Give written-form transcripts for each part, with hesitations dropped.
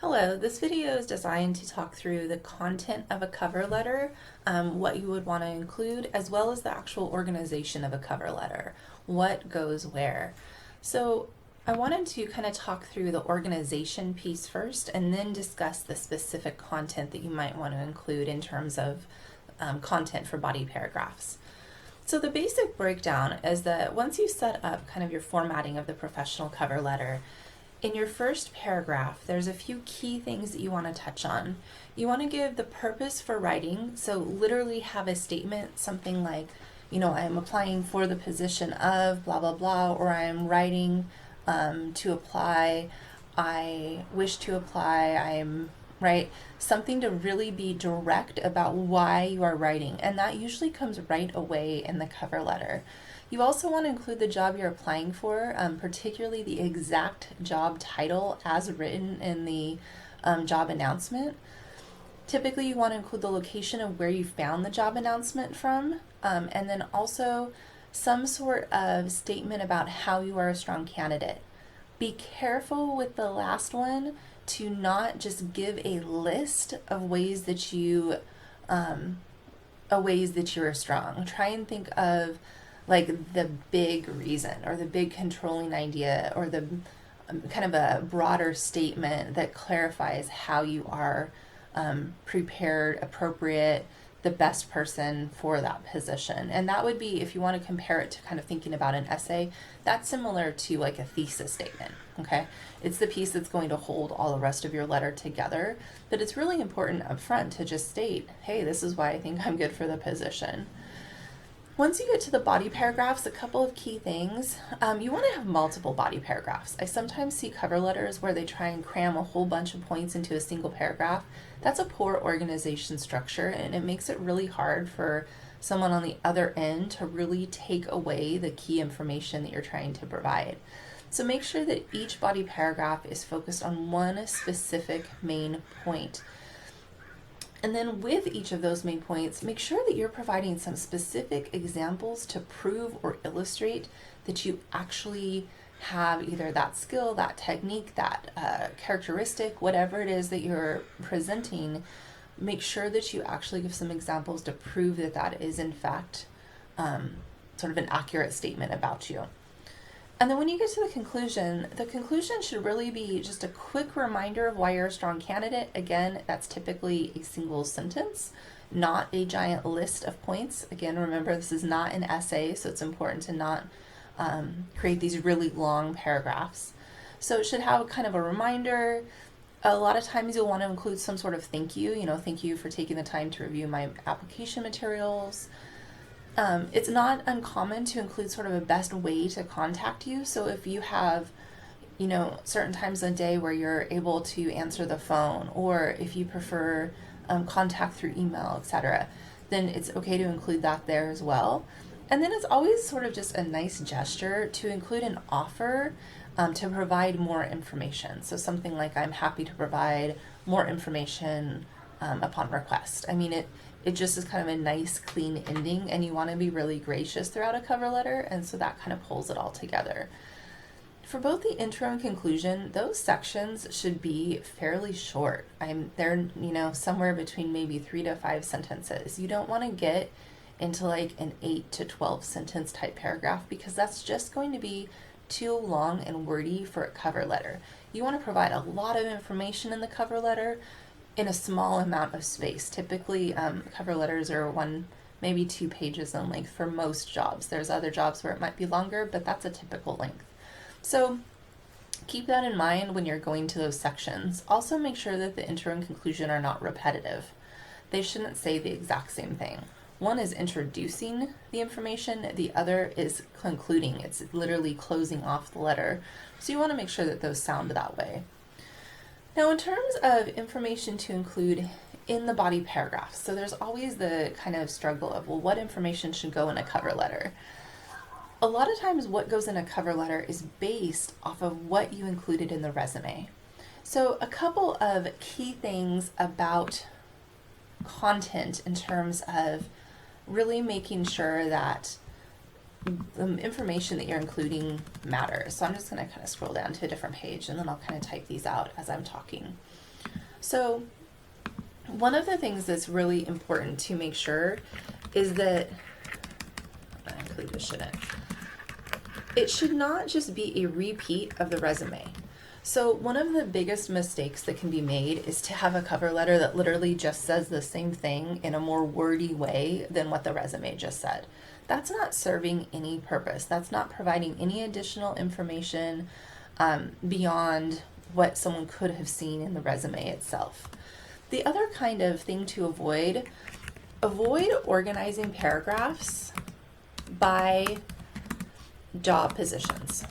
Hello, this video is designed to talk through the content of a cover letter, what you would want to include, as well as the actual organization of a cover letter, what goes where. So I wanted to kind of talk through the organization piece first and then discuss the specific content that you might want to include in terms of content for body paragraphs. So the basic breakdown is that once you set up kind of your formatting of the professional cover letter, in your first paragraph, there's a few key things that you want to touch on. You want to give the purpose for writing, so literally have a statement, something like, I'm applying for the position of blah, blah, blah, or I'm writing to apply, I wish to apply, right? Something to really be direct about why you are writing, and that usually comes right away in the cover letter. You also want to include the job you're applying for, particularly the exact job title as written in the job announcement. Typically, you want to include the location of where you found the job announcement from, and then also some sort of statement about how you are a strong candidate. Be careful with the last one to not just give a list of ways that you are strong. Try and think of like the big reason or the big controlling idea or the kind of a broader statement that clarifies how you are prepared, appropriate, the best person for that position. And that would be, if you want to compare it to kind of thinking about an essay, that's similar to like a thesis statement, okay? It's the piece that's going to hold all the rest of your letter together, but it's really important up front to just state, hey, this is why I think I'm good for the position. Once you get to the body paragraphs, a couple of key things. You want to have multiple body paragraphs. I sometimes see cover letters where they try and cram a whole bunch of points into a single paragraph. That's a poor organization structure, and it makes it really hard for someone on the other end to really take away the key information that you're trying to provide. So make sure that each body paragraph is focused on one specific main point. And then with each of those main points, make sure that you're providing some specific examples to prove or illustrate that you actually have either that skill, that technique, that characteristic, whatever it is that you're presenting. Make sure that you actually give some examples to prove that that is in fact sort of an accurate statement about you. And then when you get to the conclusion should really be just a quick reminder of why you're a strong candidate. Again, that's typically a single sentence, not a giant list of points. Again, remember, this is not an essay, so it's important to not create these really long paragraphs. So it should have kind of a reminder. A lot of times you'll want to include some sort of thank you, thank you for taking the time to review my application materials. It's not uncommon to include sort of a best way to contact you. So if you have, certain times of the day where you're able to answer the phone, or if you prefer contact through email, etc., then it's okay to include that there as well. And then it's always sort of just a nice gesture to include an offer to provide more information. So something like, I'm happy to provide more information upon request. I mean, it just is kind of a nice, clean ending, and you want to be really gracious throughout a cover letter, and so that kind of pulls it all together. For both the intro and conclusion, those sections should be fairly short. They're somewhere between maybe 3 to 5 sentences. You don't want to get into like an 8 to 12 sentence type paragraph, because that's just going to be too long and wordy for a cover letter. You want to provide a lot of information in the cover letter in a small amount of space. Typically, cover letters are 1, maybe 2 pages in length for most jobs. There's other jobs where it might be longer, but that's a typical length. So keep that in mind when you're going to those sections. Also make sure that the intro and conclusion are not repetitive. They shouldn't say the exact same thing. One is introducing the information, the other is concluding. It's literally closing off the letter. So you want to make sure that those sound that way. Now, in terms of information to include in the body paragraph, so there's always the kind of struggle of, well, what information should go in a cover letter? A lot of times what goes in a cover letter is based off of what you included in the resume. So a couple of key things about content in terms of really making sure that the information that you're including matters. So I'm just going to kind of scroll down to a different page, and then I'll kind of type these out as I'm talking. So, one of the things that's really important to make sure is that, actually this shouldn't, it should not just be a repeat of the resume. So one of the biggest mistakes that can be made is to have a cover letter that literally just says the same thing in a more wordy way than what the resume just said. That's not serving any purpose. That's not providing any additional information beyond what someone could have seen in the resume itself. The other kind of thing to avoid organizing paragraphs by job positions.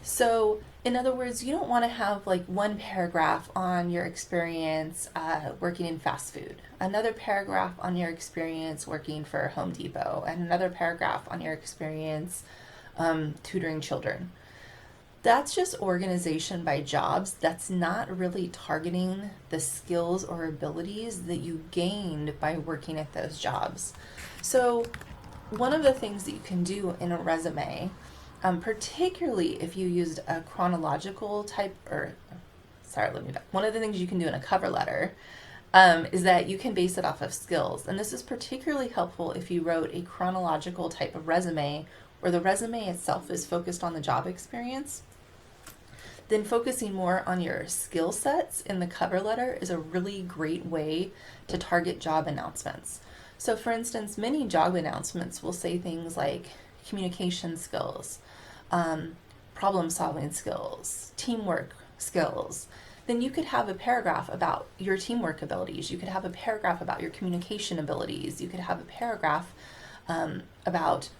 So, in other words, you don't want to have like one paragraph on your experience working in fast food, another paragraph on your experience working for Home Depot, and another paragraph on your experience tutoring children. That's just organization by jobs. That's not really targeting the skills or abilities that you gained by working at those jobs. So, one of the things that you can do in a resume, particularly if you used a chronological type, one of the things you can do in a cover letter is that you can base it off of skills. And this is particularly helpful if you wrote a chronological type of resume where the resume itself is focused on the job experience. Then focusing more on your skill sets in the cover letter is a really great way to target job announcements. So for instance, many job announcements will say things like communication skills, problem solving skills, teamwork skills. Then you could have a paragraph about your teamwork abilities. You could have a paragraph about your communication abilities. You could have a paragraph about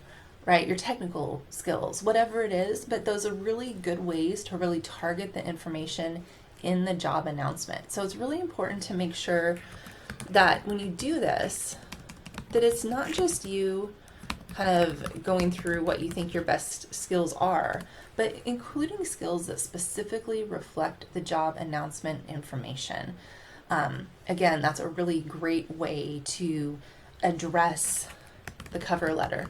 your technical skills, whatever it is. But those are really good ways to really target the information in the job announcement. So it's really important to make sure that when you do this, that it's not just you kind of going through what you think your best skills are, but including skills that specifically reflect the job announcement information. Again, that's a really great way to address the cover letter.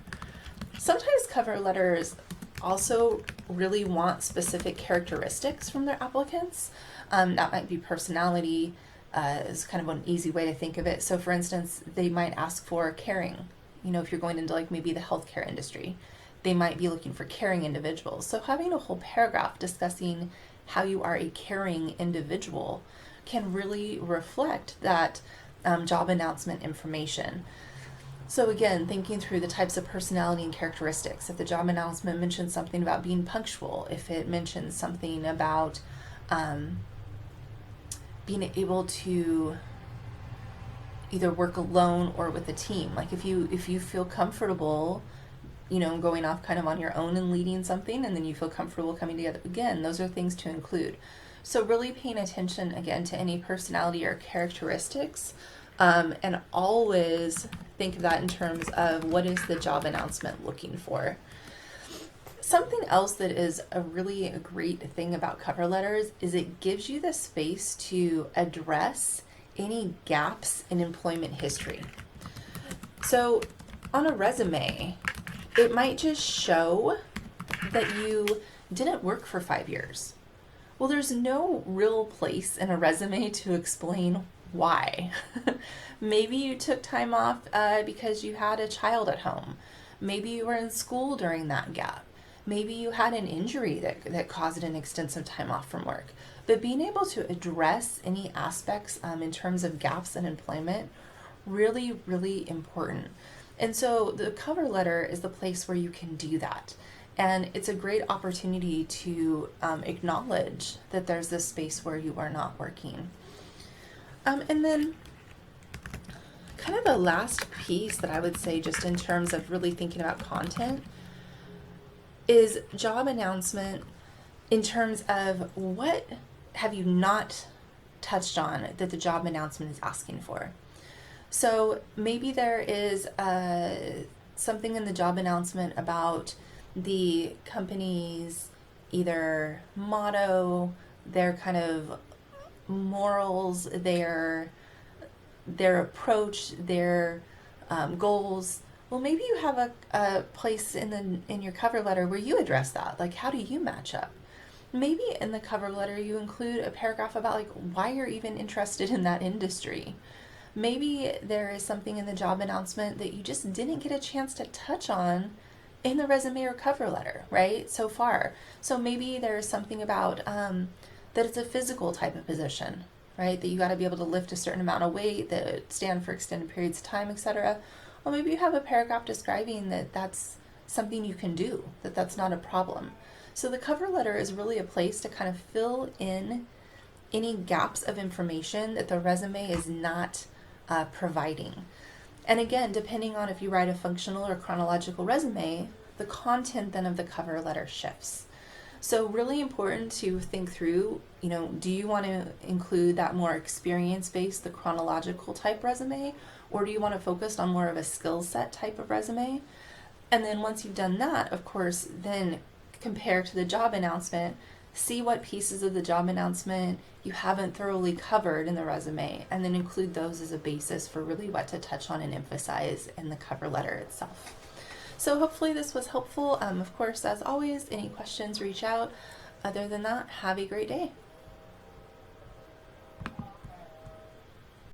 Sometimes cover letters also really want specific characteristics from their applicants. That might be personality, is kind of an easy way to think of it. So for instance, they might ask for caring. If you're going into like maybe the healthcare industry, they might be looking for caring individuals. So having a whole paragraph discussing how you are a caring individual can really reflect that job announcement information. So again, thinking through the types of personality and characteristics. If the job announcement mentions something about being punctual, if it mentions something about being able to either work alone or with a team. Like if you feel comfortable, going off kind of on your own and leading something, and then you feel comfortable coming together. Again, those are things to include. So really paying attention again to any personality or characteristics, and always think of that in terms of what is the job announcement looking for. Something else that is a really great thing about cover letters is it gives you the space to address any gaps in employment history. So on a resume, it might just show that you didn't work for 5 years. Well, there's no real place in a resume to explain why. Maybe you took time off because you had a child at home. Maybe you were in school during that gap. Maybe you had an injury that caused an extensive time off from work. But being able to address any aspects in terms of gaps in employment, really, really important. And so the cover letter is the place where you can do that. And it's a great opportunity to acknowledge that there's this space where you are not working. And then kind of the last piece that I would say just in terms of really thinking about content is job announcement in terms of what have you not touched on that the job announcement is asking for. So maybe there is something in the job announcement about the company's either motto, their kind of morals, their approach, their goals. Well, maybe you have a place in your cover letter where you address that. Like, how do you match up? maybe in the cover letter you include a paragraph about like why you're even interested in that industry. Maybe there is something in the job announcement that you just didn't get a chance to touch on in the resume or cover letter, right? So far. So maybe there's something about that it's a physical type of position, right? That you got to be able to lift a certain amount of weight, that stand for extended periods of time, etc. Or maybe you have a paragraph describing that that's something you can do, that that's not a problem. So the cover letter is really a place to kind of fill in any gaps of information that the resume is not providing. And again, depending on if you write a functional or chronological resume, the content then of the cover letter shifts. So really important to think through, do you want to include that more experience-based, the chronological type resume, or do you want to focus on more of a skill set type of resume? And then once you've done that, of course, then compare to the job announcement, see what pieces of the job announcement you haven't thoroughly covered in the resume, and then include those as a basis for really what to touch on and emphasize in the cover letter itself. So hopefully this was helpful. Of course, as always, any questions, reach out. Other than that, have a great day.